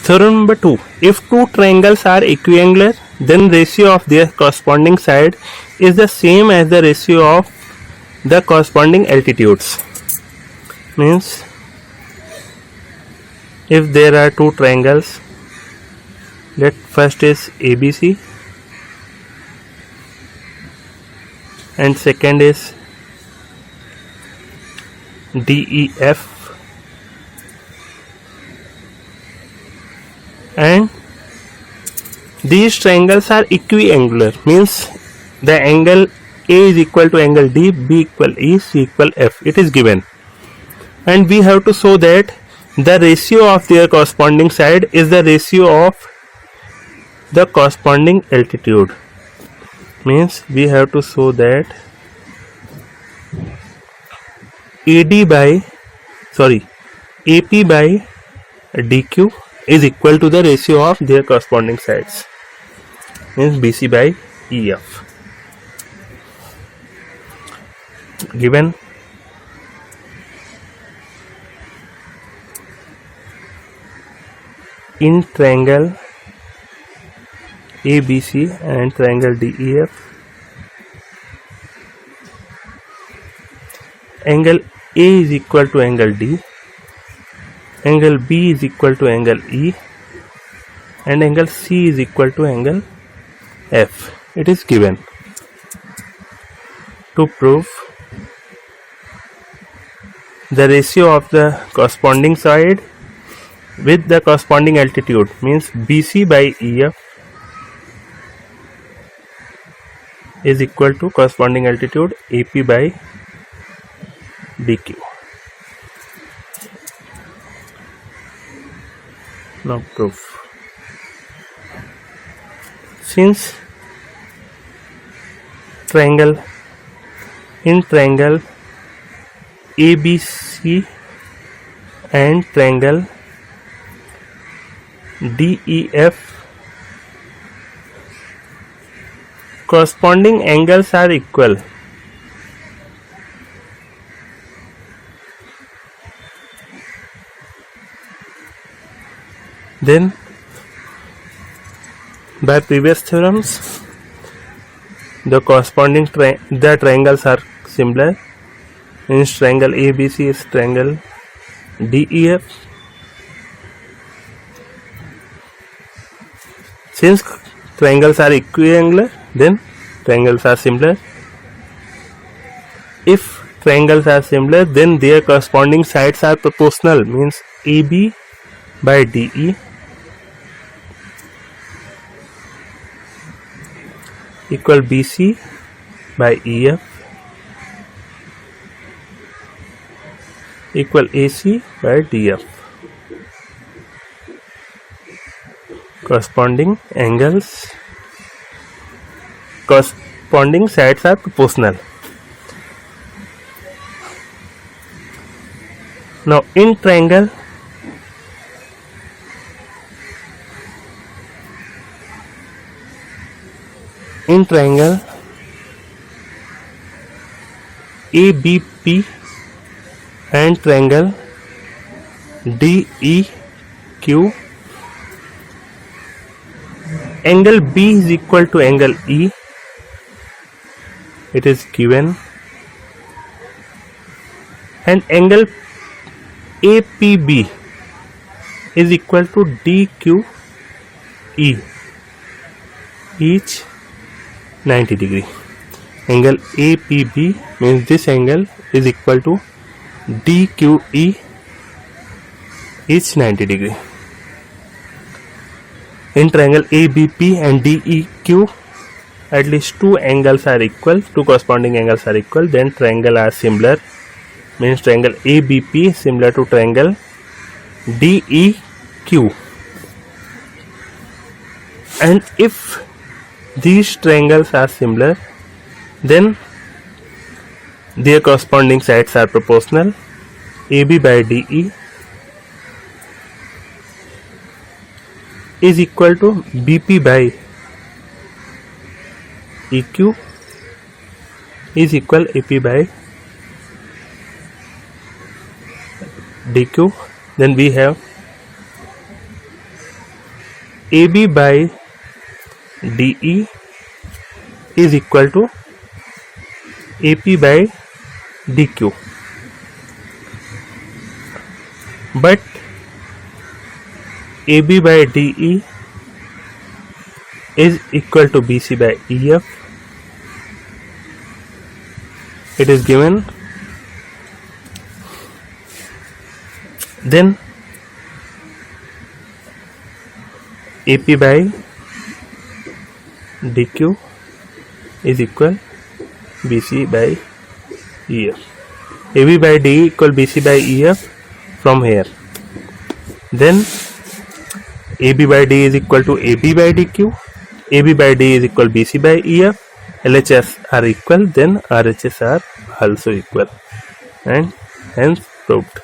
Theorem number 2. If two triangles are equiangular, then ratio of their corresponding side is the same as the ratio of the corresponding altitudes. Means if there are two triangles, let first is ABC and second is DEF, and these triangles are equiangular, means the angle A is equal to angle D, B equal E, C equal F. It is given, and we have to show that the ratio of their corresponding side is the ratio of the corresponding altitude. Means we have to show that AP by DQ is equal to the ratio of their corresponding sides. Means BC by EF. Given in triangle ABC and triangle DEF, angle A is equal to angle D, angle B is equal to angle E, and angle C is equal to angle F. It is given. To prove the ratio of the corresponding side with the corresponding altitude, means BC by EF is equal to corresponding altitude AP by DQ. Now proof. Since in triangle ABC and triangle DEF, corresponding angles are equal, then by previous theorems the corresponding triangles are similar. Means triangle ABC is triangle DEF. Since triangles are equiangular, then triangles are similar. If triangles are similar, then their corresponding sides are proportional. Means AB by DE equal BC by EF equal AC by DF. Corresponding sides are proportional. Now in triangle ABP and triangle DEQ, angle B is equal to angle E. It is given, and angle APB is equal to DQE, each 90 degree. Angle APB means this angle is equal to DQE, each 90 degree. In triangle ABP and DEQ, at least two angles are equal, two corresponding angles are equal, then triangle are similar. Means triangle ABP is similar to triangle DEQ. And if these triangles are similar, then their corresponding sides are proportional. AB by DE is equal to BP by EQ is equal AP by DQ. Then we have AB by DE is equal to AP by DQ, but AB by DE is equal to BC by EF. It is given. Then AP by DQ is equal BC by EF. AB by DE equal BC by EF from here. Then AB by D is equal to AB by DQ. AB by D is equal BC by EF. LHS are equal, then RHS are also equal, and hence proved.